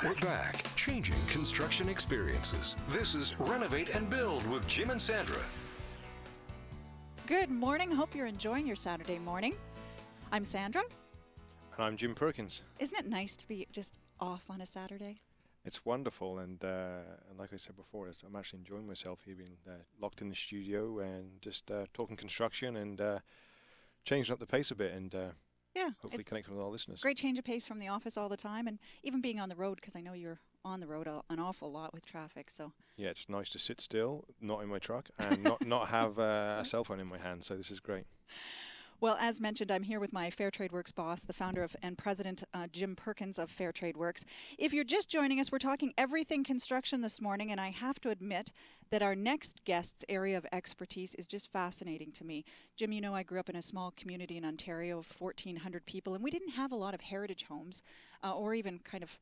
We're back, changing construction experiences. This is Renovate and Build with Jim and Sandra. Good morning. Hope you're enjoying your Saturday morning. I'm Sandra. And I'm Jim Perkins. Isn't it nice to be just off on a Saturday? It's wonderful, and like I said before, I'm actually enjoying myself here, being locked in the studio and just talking construction and changing up the pace a bit, and hopefully connecting with our listeners. Great change of pace from the office all the time, and even being on the road, because I know you're on the road an awful lot with traffic. So yeah, it's nice to sit still, not in my truck, and not have a cell phone in my hand. So this is great. Well, as mentioned, I'm here with my Fair Trade Works boss, the founder and president, Jim Perkins of Fair Trade Works. If you're just joining us, we're talking everything construction this morning, and I have to admit that our next guest's area of expertise is just fascinating to me. Jim, you know, I grew up in a small community in Ontario of 1,400 people, and we didn't have a lot of heritage homes or even kind of,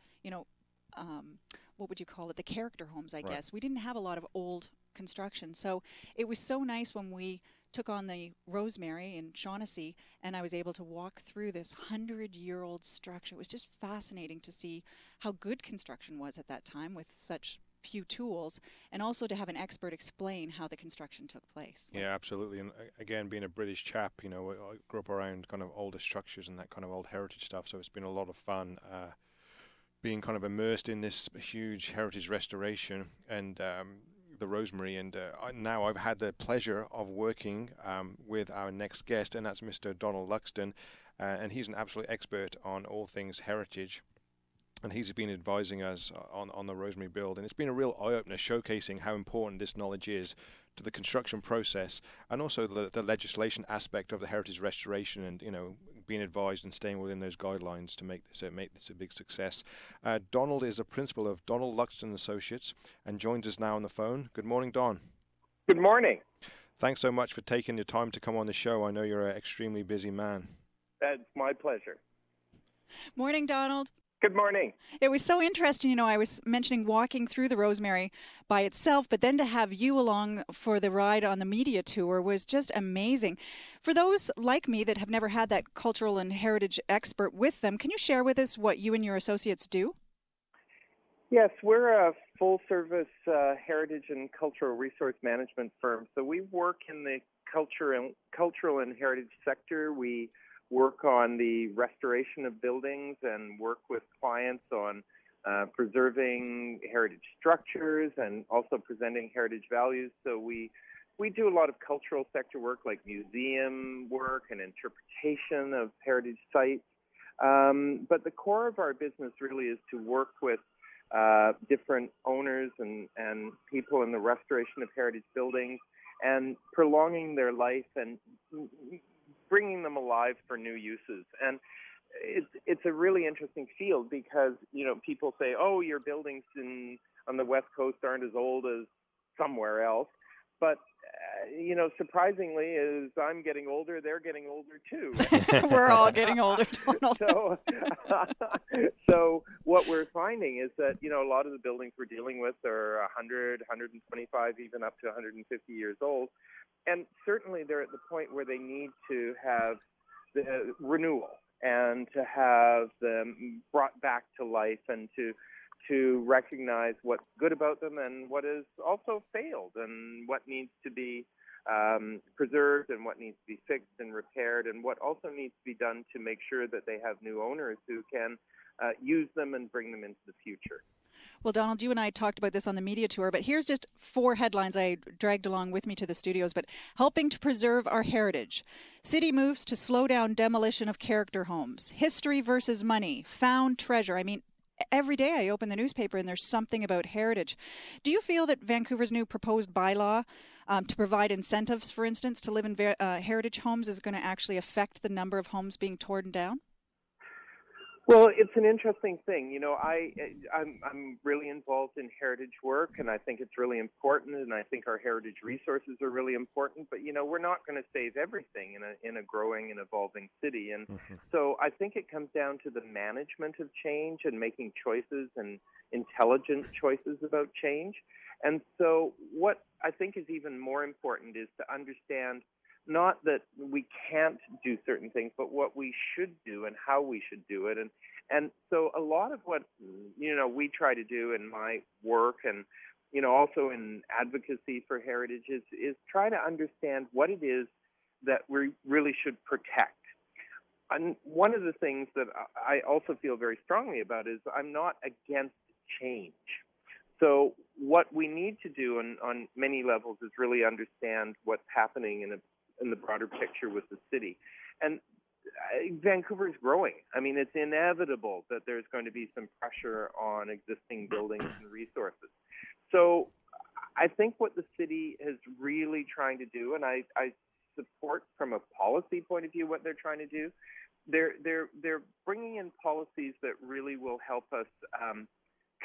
what would you call it, the character homes, I guess. We didn't have a lot of old construction. So it was so nice when we took on the Rosemary in Shaughnessy, and I was able to walk through this 100-year-old structure. It was just fascinating to see how good construction was at that time with such few tools, and also to have an expert explain how the construction took place. Yeah, absolutely. And again, being a British chap, I grew up around kind of older structures and that kind of old heritage stuff, so it's been a lot of fun being kind of immersed in this huge heritage restoration and the Rosemary, and now I've had the pleasure of working with our next guest, and that's Mr. Donald Luxton, and he's an absolute expert on all things heritage, and he's been advising us on the Rosemary build, and it's been a real eye-opener, showcasing how important this knowledge is to the construction process, and also the legislation aspect of the heritage restoration, and being advised and staying within those guidelines to make this a big success. Donald is a principal of Donald Luxton Associates and joins us now on the phone. Good morning, Don. Good morning. Thanks so much for taking your time to come on the show. I know you're an extremely busy man. That's my pleasure. Morning, Donald. Good morning. It was so interesting. I was mentioning walking through the Rosemary by itself, but then to have you along for the ride on the media tour was just amazing. For those like me that have never had that cultural and heritage expert with them, can you share with us what you and your associates do? Yes, we're a full-service heritage and cultural resource management firm. So we work in the cultural and heritage sector. We work on the restoration of buildings and work with clients on preserving heritage structures and also presenting heritage values. So we do a lot of cultural sector work, like museum work and interpretation of heritage sites. But the core of our business really is to work with different owners and people in the restoration of heritage buildings and prolonging their life and bringing them alive for new uses. And it's a really interesting field because, people say, oh, your buildings on the West Coast aren't as old as somewhere else. But, surprisingly, as I'm getting older, they're getting older too. We're all getting older, Donald. So what we're finding is that, a lot of the buildings we're dealing with are 100, 125, even up to 150 years old. And certainly they're at the point where they need to have the renewal and to have them brought back to life and to recognize what's good about them and what has also failed and what needs to be preserved and what needs to be fixed and repaired and what also needs to be done to make sure that they have new owners who can use them and bring them into the future. Well, Donald, you and I talked about this on the media tour, but here's just 4 headlines I dragged along with me to the studios. But helping to preserve our heritage. City moves to slow down demolition of character homes. History versus money. Found treasure. I mean, every day I open the newspaper and there's something about heritage. Do you feel that Vancouver's new proposed bylaw to provide incentives, for instance, to live in heritage homes is going to actually affect the number of homes being torn down? Well, it's an interesting thing. I'm really involved in heritage work, and I think it's really important, and I think our heritage resources are really important. But we're not going to save everything in a growing and evolving city, and so I think it comes down to the management of change and making choices and intelligent choices about change. And so, what I think is even more important is to understand not that we can't do certain things, but what we should do and how we should do it. And so a lot of what, we try to do in my work and, also in advocacy for heritage is try to understand what it is that we really should protect. And one of the things that I also feel very strongly about is I'm not against change. So what we need to do on many levels is really understand what's happening in the broader picture with the city. And Vancouver is growing. I mean, it's inevitable that there's going to be some pressure on existing buildings and resources. So I think what the city is really trying to do, and I support from a policy point of view what they're trying to do, they're bringing in policies that really will help us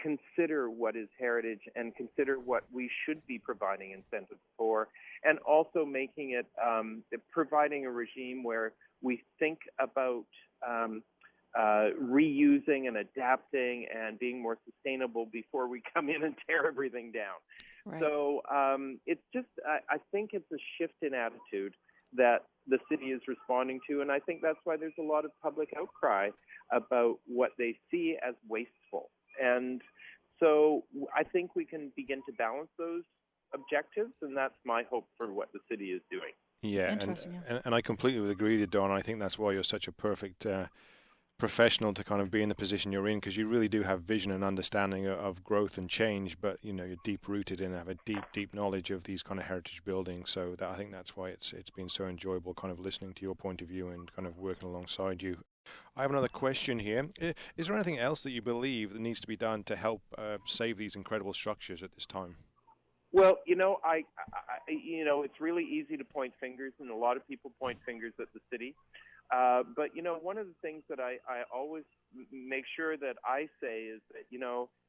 consider what is heritage and consider what we should be providing incentives for, and also making it providing a regime where we think about reusing and adapting and being more sustainable before we come in and tear everything down. Right. So it's just, I think it's a shift in attitude that the city is responding to, and I think that's why there's a lot of public outcry about what they see as wasteful. And so I think we can begin to balance those objectives, and that's my hope for what the city is doing. Yeah, and I completely would agree with you, Don. I think that's why you're such a perfect professional to kind of be in the position you're in, because you really do have vision and understanding of growth and change, but you're deep rooted and have a deep knowledge of these kind of heritage buildings. So I think that's why it's been so enjoyable kind of listening to your point of view and kind of working alongside you. I have another question here. Is there anything else that you believe that needs to be done to help save these incredible structures at this time? Well, I it's really easy to point fingers, and a lot of people point fingers at the city. But, one of the things that I always make sure that I say is that,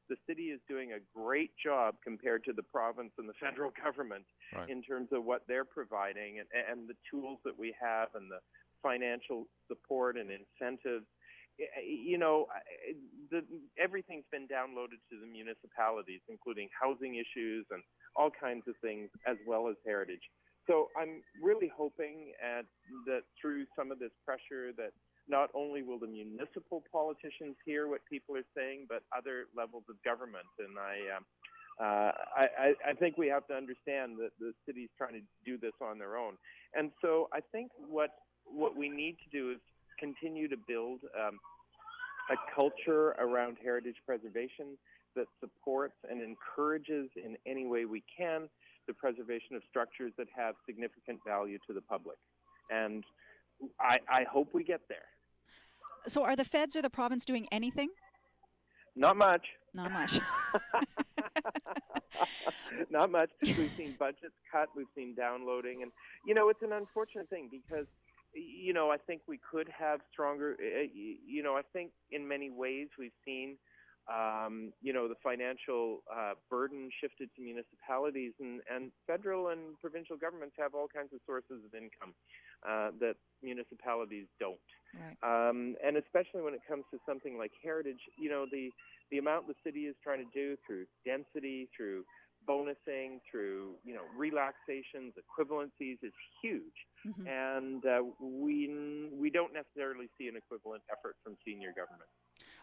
the city is doing a great job compared to the province and the federal government right. in terms of what they're providing and the tools that we have and the financial support and incentives. Everything's been downloaded to the municipalities, including housing issues and all kinds of things, as well as heritage. So I'm really hoping that through some of this pressure that not only will the municipal politicians hear what people are saying, but other levels of government. And I think we have to understand that the city's trying to do this on their own. And so I think what we need to do is continue to build a culture around heritage preservation that supports and encourages in any way we can the preservation of structures that have significant value to the public. And I hope we get there. So are the feds or the province doing anything? Not much. Not much. Not much. We've seen budgets cut. We've seen downloading. And, it's an unfortunate thing because, I think we could have stronger, I think in many ways we've seen the financial burden shifted to municipalities, and federal and provincial governments have all kinds of sources of income that municipalities don't. Right. And especially when it comes to something like heritage, the amount the city is trying to do through density, through bonusing, through relaxations, equivalencies is huge. Mm-hmm. And we don't necessarily see an equivalent effort from senior government.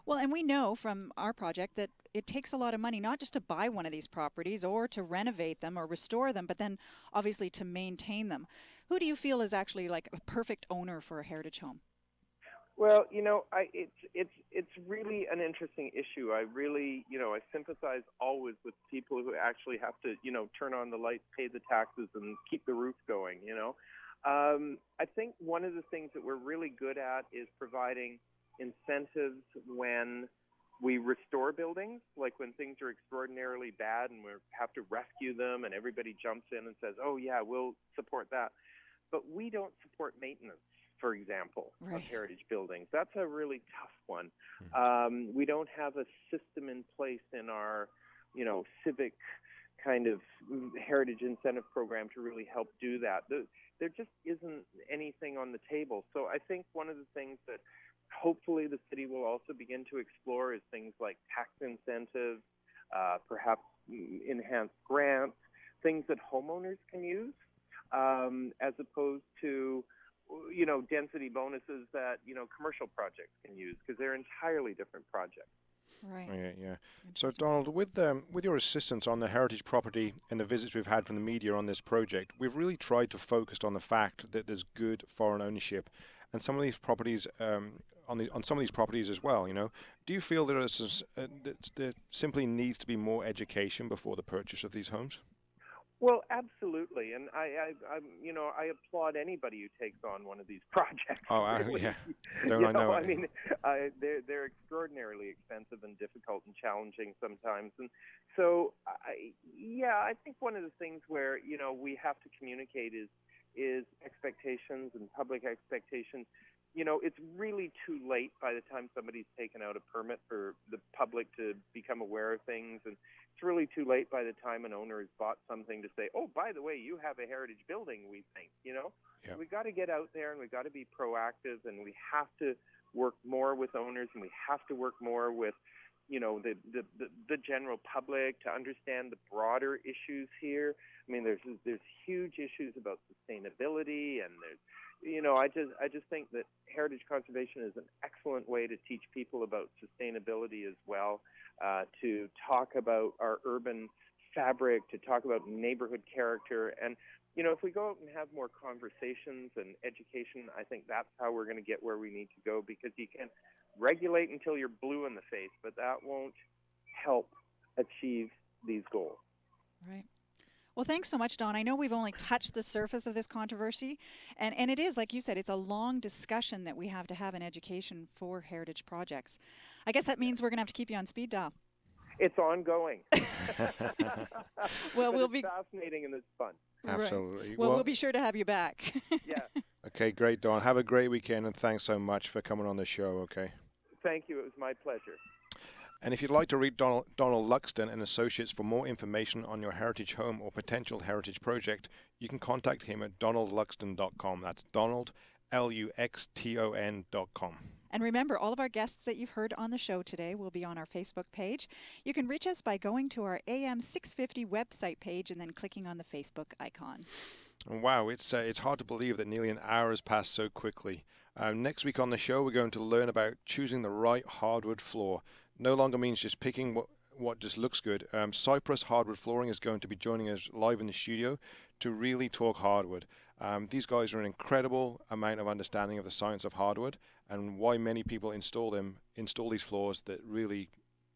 Well, and we know from our project that it takes a lot of money, not just to buy one of these properties or to renovate them or restore them, but then obviously to maintain them. Who do you feel is actually like a perfect owner for a heritage home? Well, it's really an interesting issue. I really, I sympathize always with people who actually have to, turn on the lights, pay the taxes, and keep the roof going, I think one of the things that we're really good at is providing incentives when we restore buildings, like when things are extraordinarily bad and we have to rescue them and everybody jumps in and says, oh yeah, we'll support that. But we don't support maintenance, for example, right. of heritage buildings. That's a really tough one. Mm-hmm. We don't have a system in place in our, civic kind of heritage incentive program to really help do that. There just isn't anything on the table. So I think one of the things that hopefully the city will also begin to explore is things like tax incentives, perhaps enhanced grants, things that homeowners can use, as opposed to density bonuses that, commercial projects can use, because they're entirely different projects. Right. Yeah. So, Donald, with your assistance on the heritage property and the visits we've had from the media on this project, we've really tried to focus on the fact that there's good foreign ownership, and some of these properties, on some of these properties as well. Do you feel there simply needs to be more education before the purchase of these homes? Well, absolutely, and I applaud anybody who takes on one of these projects. Oh, really. yeah. I know. I mean, they're extraordinarily expensive and difficult and challenging sometimes, and so I think one of the things where we have to communicate is expectations and public expectations. It's really too late by the time somebody's taken out a permit for the public to become aware of things, and it's really too late by the time an owner has bought something to say, oh, by the way, you have a heritage building, we think, Yeah. We've got to get out there, and we've got to be proactive, and we have to work more with owners, and we have to work more with, the general public to understand the broader issues here. I mean, there's huge issues about sustainability, and there's, I just think that heritage conservation is an excellent way to teach people about sustainability as well, to talk about our urban fabric, to talk about neighborhood character. And, if we go out and have more conversations and education, I think that's how we're going to get where we need to go, because you can regulate until you're blue in the face, but that won't help achieve these goals. Right. Well, thanks so much, Don. I know we've only touched the surface of this controversy, and it is, like you said, it's a long discussion that we have to have in education for heritage projects. I guess that means we're going to have to keep you on speed dial. It's ongoing. Well, it's fascinating and it's fun. Absolutely. Right. Well, we'll be sure to have you back. Yeah. Okay, great, Don. Have a great weekend, and thanks so much for coming on the show, okay? Thank you. It was my pleasure. And if you'd like to read Donald Luxton and Associates for more information on your heritage home or potential heritage project, you can contact him at donaldluxton.com. That's Donald, LUXTON.com. And remember, all of our guests that you've heard on the show today will be on our Facebook page. You can reach us by going to our AM 650 website page and then clicking on the Facebook icon. Wow, it's hard to believe that nearly an hour has passed so quickly. Next week on the show, we're going to learn about choosing the right hardwood floor. No longer means just picking what just looks good. Cypress Hardwood Flooring is going to be joining us live in the studio to really talk hardwood. These guys are an incredible amount of understanding of the science of hardwood and why many people install these floors that really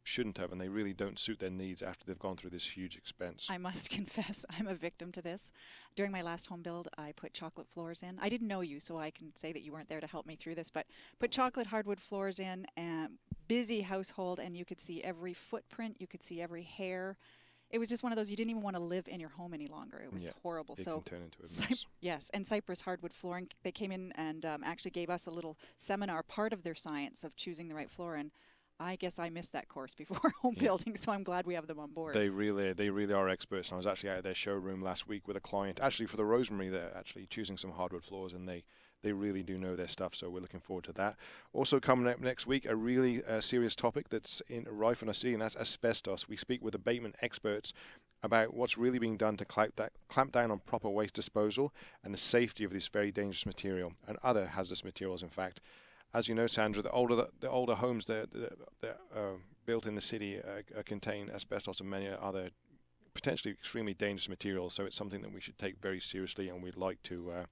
shouldn't have, and they really don't suit their needs after they've gone through this huge expense. I must confess, I'm a victim to this. During my last home build, I put chocolate floors in. I didn't know you, so I can say that you weren't there to help me through this, but put chocolate hardwood floors in, and busy household, and you could see every footprint, you could see every hair. It was just one of those, you didn't even want to live in your home any longer. It was horrible. It so can turn into a mess. Yes, and Cypress Hardwood Flooring, they came in and actually gave us a little seminar, part of their science of choosing the right floor, and I guess I missed that course before home building, so I'm glad we have them on board. They really are experts. And I was actually out of their showroom last week with a client, actually for the Rosemary. They're actually choosing some hardwood floors, and they really do know their stuff, so we're looking forward to that. Also coming up next week, a really serious topic that's rife in our city, and that's asbestos. We speak with abatement experts about what's really being done to clamp down on proper waste disposal and the safety of this very dangerous material and other hazardous materials, in fact. As you know, Sandra, the older homes that are built in the city contain asbestos and many other potentially extremely dangerous materials, so it's something that we should take very seriously, and we'd like to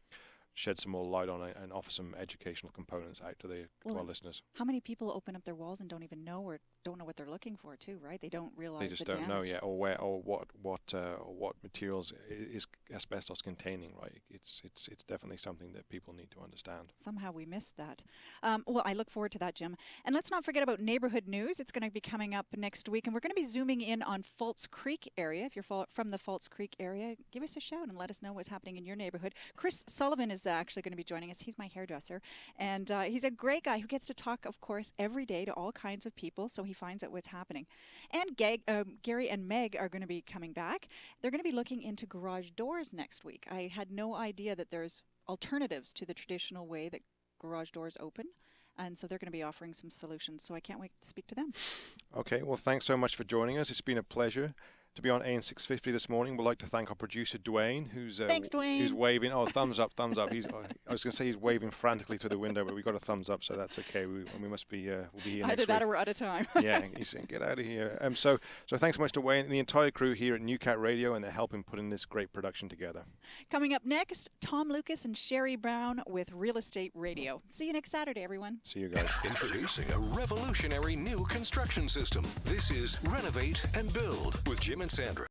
shed some more light on it and offer some educational components out to our listeners. How many people open up their walls and don't even know, or don't know what they're looking for too, right? They don't realize they just the don't know damage. yet, or where, or what materials is asbestos containing, right? It's definitely something that people need to understand. Somehow we missed that. Well, I look forward to that, Jim. And let's not forget about neighborhood news. It's going to be coming up next week, and we're going to be zooming in on Falls Creek area. If you're from the Falls Creek area, give us a shout and let us know what's happening in your neighborhood. Chris Sullivan is actually going to be joining us. He's my hairdresser, and he's a great guy who gets to talk, of course, every day to all kinds of people, so he finds out what's happening. And Gary and Meg are going to be coming back. They're going to be looking into garage doors next week. I had no idea that there's alternatives to the traditional way that garage doors open, and so they're going to be offering some solutions, so I can't wait to speak to them. Okay, well, thanks so much for joining us. It's been a pleasure. to be on AN650 this morning. We'd like to thank our producer, Dwayne, who's Thanks, Dwayne. who's waving. Oh, thumbs up, thumbs up. He's, I was going to say he's waving frantically through the window, but we got a thumbs up, so that's okay. We must be, we'll be here Either next that week. or we're out of time. Yeah, he's saying, get out of here. So thanks so much to Wayne and the entire crew here at Newcat Radio, and they're helping putting this great production together. Coming up next, Tom Lucas and Sherry Brown with Real Estate Radio. See you next Saturday, everyone. See you guys. Introducing a revolutionary new construction system. This is Renovate and Build with Jim and Sandra.